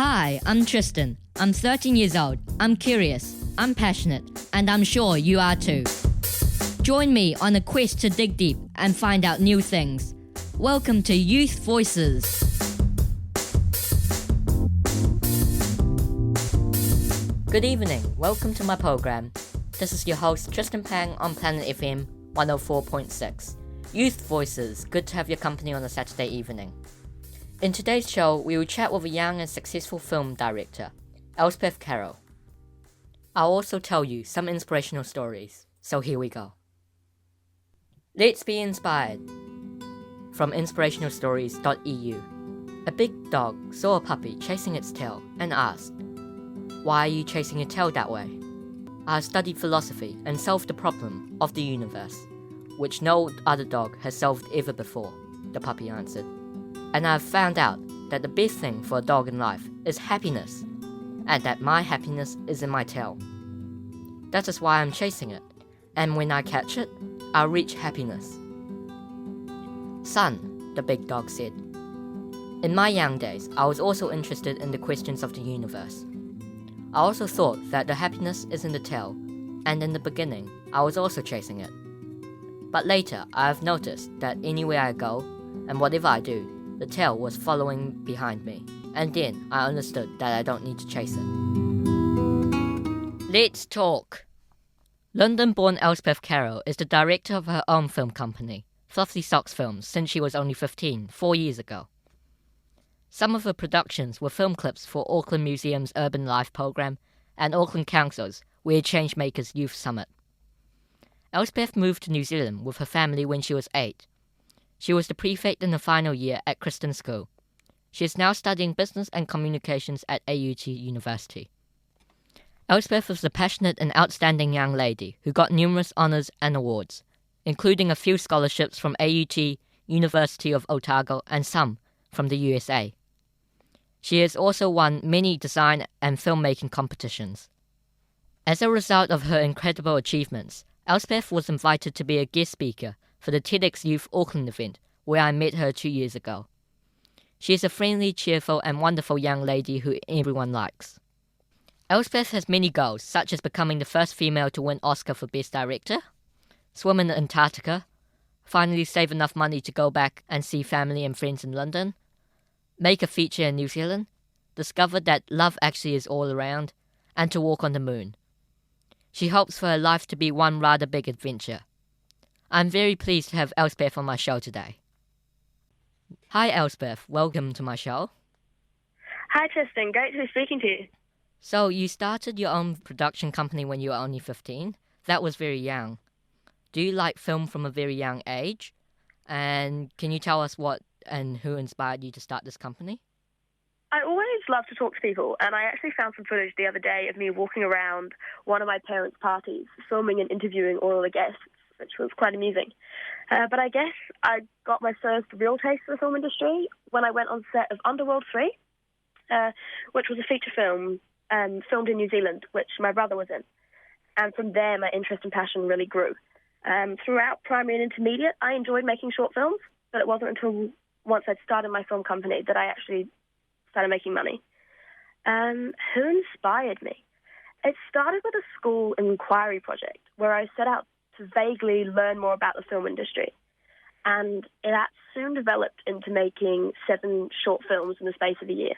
Hi, I'm Tristan. I'm 13 years old. I'm curious, I'm passionate, and I'm sure you are too. Join me on a quest to dig deep and find out new things. Welcome to Youth Voices. Good evening. Welcome to my program. This is your host Tristan Pang on Planet FM 104.6. Youth Voices. Good to have your company on a Saturday evening. In today's show, we will chat with a young and successful film director, Elspeth Carroll. I'll also tell you some inspirational stories, so here we go. Let's be inspired. From inspirationalstories.eu. A big dog saw a puppy chasing its tail and asked, "Why are you chasing your tail that way?" "I have studied philosophy and solved the problem of the universe, which no other dog has solved ever before," the puppy answered. "And I have found out that the best thing for a dog in life is happiness, and that my happiness is in my tail. That is why I'm chasing it, and when I catch it, I'll reach happiness." "Son," the big dog said, "in my young days, I was also interested in the questions of the universe. I also thought that the happiness is in the tail, and in the beginning, I was also chasing it. But later, I have noticed that anywhere I go, and whatever I do, the tail was following behind me, and then I understood that I don't need to chase it." Let's talk. London-born Elspeth Carroll is the director of her own film company, Fluffy Socks Films, since she was only 15, 4 years ago. Some of her productions were film clips for Auckland Museum's Urban Life program and Auckland Council's We're Changemakers Youth Summit. Elspeth moved to New Zealand with her family when she was 8. She was the prefect in the final year at Christian School. She is now studying business and communications at AUT University. Elspeth was a passionate and outstanding young lady who got numerous honours and awards, including a few scholarships from AUT, University of Otago, and some from the USA. She has also won many design and filmmaking competitions. As a result of her incredible achievements, Elspeth was invited to be a guest speaker for the TEDx Youth Auckland event, where I met her 2 years ago. She is a friendly, cheerful, and wonderful young lady who everyone likes. Elspeth has many goals, such as becoming the first female to win Oscar for Best Director, swim in Antarctica, finally save enough money to go back and see family and friends in London, make a feature in New Zealand, discover that love actually is all around, and to walk on the moon. She hopes for her life to be one rather big adventure. I'm very pleased to have Elspeth on my show today. Hi Elspeth, welcome to my show. Hi Tristan, great to be speaking to you. So you started your own production company when you were only 15. That was very young. Do you like film from a very young age? And can you tell us what and who inspired you to start this company? I always love to talk to people, and I actually found some footage the other day of me walking around one of my parents' parties, filming and interviewing all of the guests, which was quite amusing. But I guess I got my first real taste of the film industry when I went on set of Underworld 3, which was a feature film filmed in New Zealand, which my brother was in. And from there, my interest and passion really grew. Throughout primary and intermediate, I enjoyed making short films, but it wasn't until once I'd started my film company that I actually started making money. Who inspired me? It started with a school inquiry project where I set out to vaguely learn more about the film industry. And that soon developed into making 7 short films in the space of a year.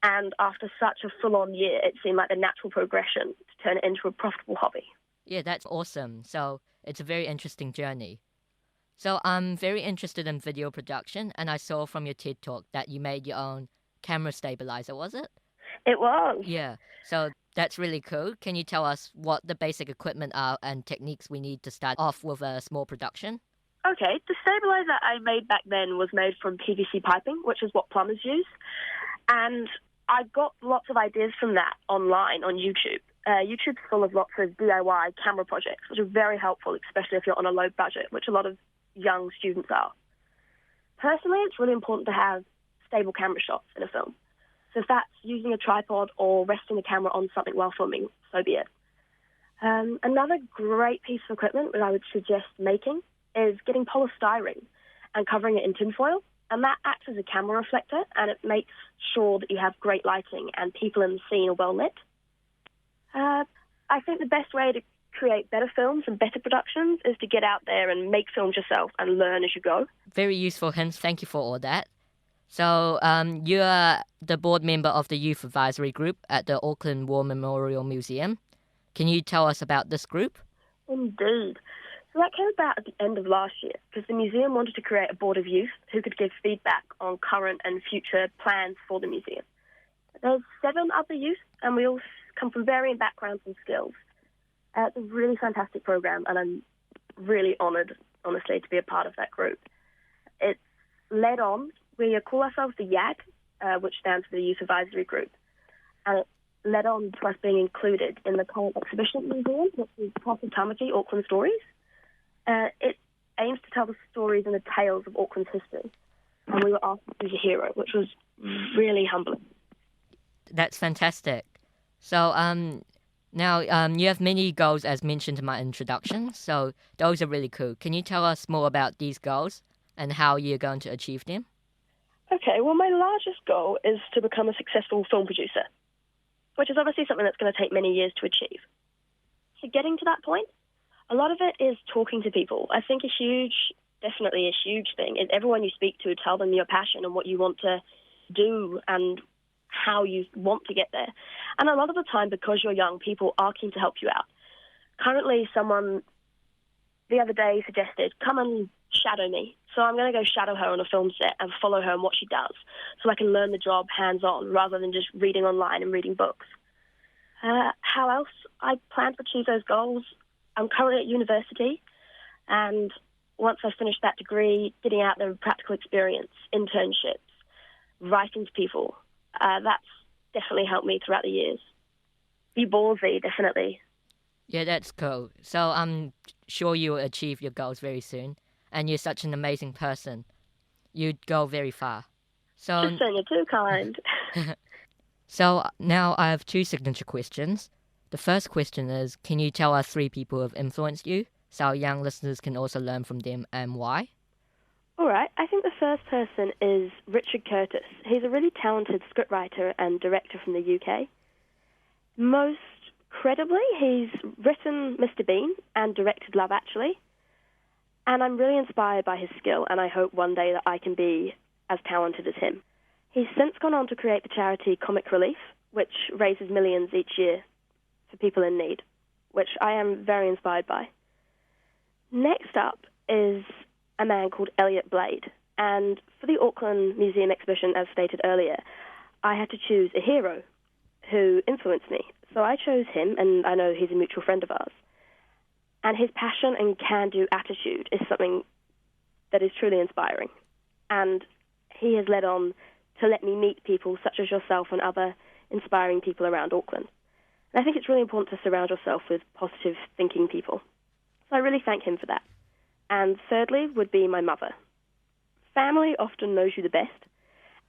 And after such a full-on year, it seemed like the natural progression to turn it into a profitable hobby. Yeah, that's awesome. So it's a very interesting journey. So I'm very interested in video production, and I saw from your TED Talk that you made your own camera stabilizer, was it? It was. Yeah, so that's really cool. Can you tell us what the basic equipment are and techniques we need to start off with a small production? Okay, the stabilizer I made back then was made from PVC piping, which is what plumbers use. And I got lots of ideas from that online on YouTube. YouTube's full of lots of DIY camera projects, which are very helpful, especially if you're on a low budget, which a lot of young students are. Personally, it's really important to have stable camera shots in a film. So if that's using a tripod or resting the camera on something while filming, so be it. Another great piece of equipment that I would suggest making is getting polystyrene and covering it in tinfoil And that acts as a camera reflector, and it makes sure that you have great lighting and people in the scene are well lit. I think the best way to create better films and better productions is to get out there and make films yourself and learn as you go. Very useful hints. Thank you for all that. So, you're the board member of the Youth Advisory Group at the Auckland War Memorial Museum. Can you tell us about this group? Indeed. So that came about at the end of last year because the museum wanted to create a board of youth who could give feedback on current and future plans for the museum. There's 7 other youth, and we all come from varying backgrounds and skills. It's a really fantastic program, and I'm really honoured, honestly, to be a part of that group. It's led on. We call ourselves the YAG, which stands for the Youth Advisory Group, and it led on to us being included in the current exhibition at the museum, which is Pastor Tamaki, Auckland Stories. It aims to tell the stories and the tales of Auckland's history, and we were asked to be a hero, which was really humbling. That's fantastic. So, now, you have many goals as mentioned in my introduction, so those are really cool. Can you tell us more about these goals and how you're going to achieve them? Okay, well, my largest goal is to become a successful film producer, which is obviously something that's going to take many years to achieve. So getting to that point, a lot of it is talking to people. I think definitely a huge thing is everyone you speak to, tell them your passion and what you want to do and how you want to get there. And a lot of the time, because you're young, people are keen to help you out. Currently, someone the other day suggested, come and shadow me. So I'm going to go shadow her on a film set and follow her on what she does so I can learn the job hands-on rather than just reading online and reading books. How else I plan to achieve those goals? I'm currently at university, and once I finish that degree, getting out there with practical experience, internships, writing to people, that's definitely helped me throughout the years. Be ballsy, definitely. Yeah, that's cool. So I'm sure you will achieve your goals very soon. And you're such an amazing person. You'd go very far. So, Tristan, you're too kind. So now I have 2 signature questions. The first question is, can you tell us 3 people who have influenced you, so our young listeners can also learn from them and why? All right, I think the first person is Richard Curtis. He's a really talented scriptwriter and director from the UK. Most credibly, he's written Mr. Bean and directed Love Actually. And I'm really inspired by his skill, and I hope one day that I can be as talented as him. He's since gone on to create the charity Comic Relief, which raises millions each year for people in need, which I am very inspired by. Next up is a man called Elliot Blade, and for the Auckland Museum exhibition, as stated earlier, I had to choose a hero who influenced me. So I chose him, and I know he's a mutual friend of ours. And his passion and can-do attitude is something that is truly inspiring. And he has led on to let me meet people such as yourself and other inspiring people around Auckland. And I think it's really important to surround yourself with positive thinking people. So I really thank him for that. And thirdly would be my mother. Family often knows you the best,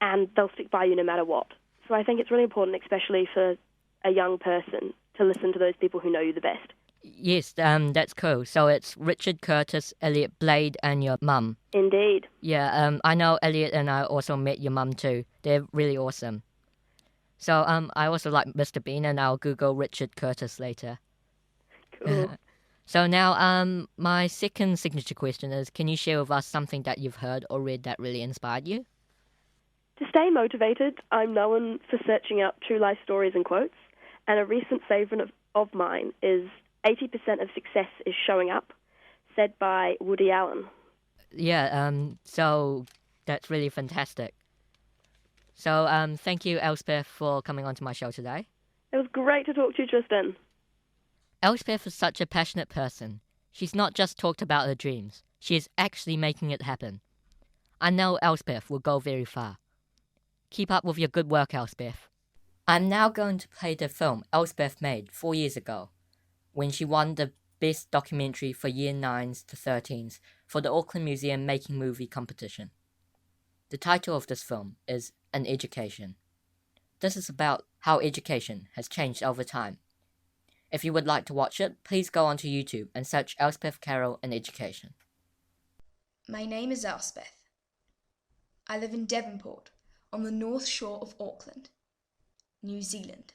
and they'll stick by you no matter what. So I think it's really important, especially for a young person, to listen to those people who know you the best. Yes, that's cool. So it's Richard Curtis, Elliot Blade, and your mum. Indeed. Yeah, I know Elliot and I also met your mum too. They're really awesome. So I also like Mr. Bean, and I'll Google Richard Curtis later. Cool. So now, my second signature question is, can you share with us something that you've heard or read that really inspired you? To stay motivated, I'm known for searching out true life stories and quotes, and a recent favourite of mine is 80% of success is showing up, said by Woody Allen. Yeah, so that's really fantastic. So thank you, Elspeth, for coming on to my show today. It was great to talk to you, Tristan. Elspeth is such a passionate person. She's not just talked about her dreams. She is actually making it happen. I know Elspeth will go very far. Keep up with your good work, Elspeth. I'm now going to play the film Elspeth made 4 years ago, when she won the Best Documentary for Year 9s to 13s for the Auckland Museum Making Movie competition. The title of this film is An Education. This is about how education has changed over time. If you would like to watch it, please go onto YouTube and search Elspeth Carroll and Education. My name is Elspeth. I live in Devonport, on the north shore of Auckland, New Zealand.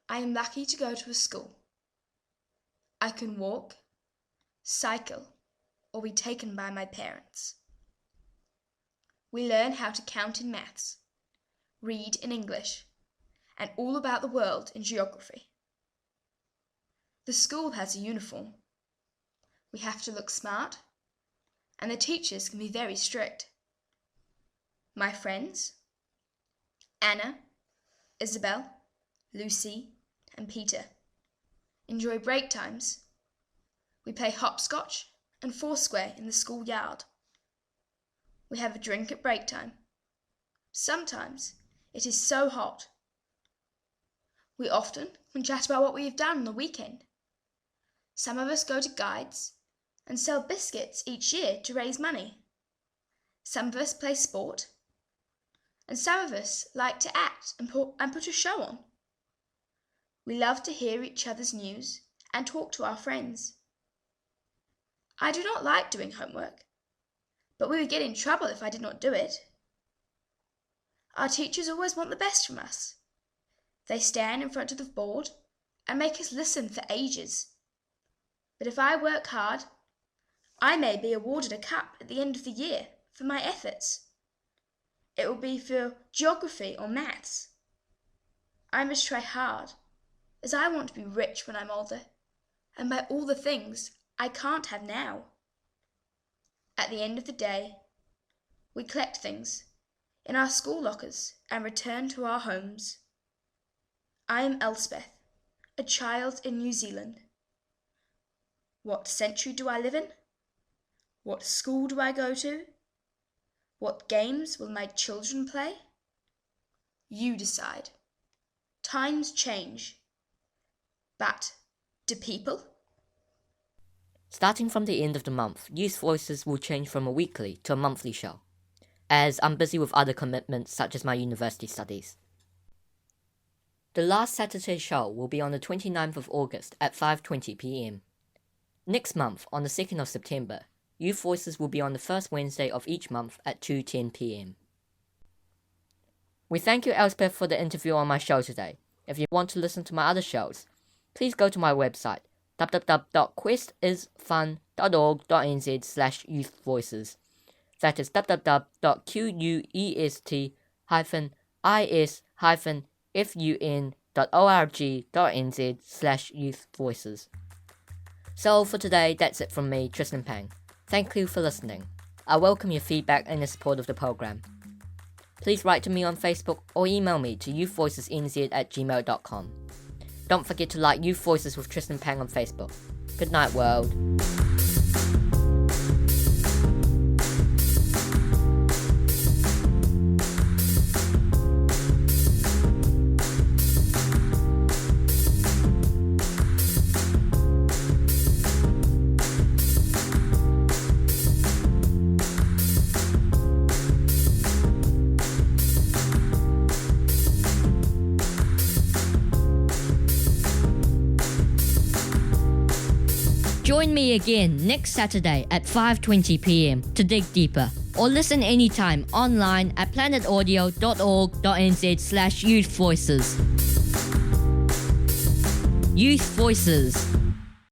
I am lucky to go to a school. I can walk, cycle, or be taken by my parents. We learn how to count in maths, read in English, and all about the world in geography. The school has a uniform. We have to look smart, and the teachers can be very strict. My friends, Anna, Isabel, Lucy, and Peter, enjoy break times. We play hopscotch and foursquare in the schoolyard. We have a drink at break time. Sometimes it is so hot. We often can chat about what we have done on the weekend. Some of us go to guides and sell biscuits each year to raise money. Some of us play sport, and some of us like to act and put a show on. We love to hear each other's news and talk to our friends. I do not like doing homework, but we would get in trouble if I did not do it. Our teachers always want the best from us. They stand in front of the board and make us listen for ages. But if I work hard, I may be awarded a cup at the end of the year for my efforts. It will be for geography or maths. I must try hard, as I want to be rich when I'm older, and buy all the things I can't have now. At the end of the day, we collect things in our school lockers and return to our homes. I am Elspeth, a child in New Zealand. What century do I live in? What school do I go to? What games will my children play? You decide. Times change. But do people? Starting from the end of the month, Youth Voices will change from a weekly to a monthly show, as I'm busy with other commitments such as my university studies. The last Saturday show will be on the 29th of August at 5:20 p.m. Next month, on the 2nd of September, Youth Voices will be on the first Wednesday of each month at 2:10 p.m. We thank you, Elspeth, for the interview on my show today. If you want to listen to my other shows, please go to my website, www.questIsFun.org.nz/youthvoices. That is www.quest-is-fun.org.nz/youthvoices. So for today, that's it from me, Tristan Pang. Thank you for listening. I welcome your feedback and your support of the program. Please write to me on Facebook or email me to youthvoicesnz@gmail.com. Don't forget to like Youth Voices with Tristan Pang on Facebook. Good night, world. Join me again next Saturday at 5:20 p.m. to dig deeper, or listen anytime online at planetaudio.org.nz/youthvoices. Youth Voices.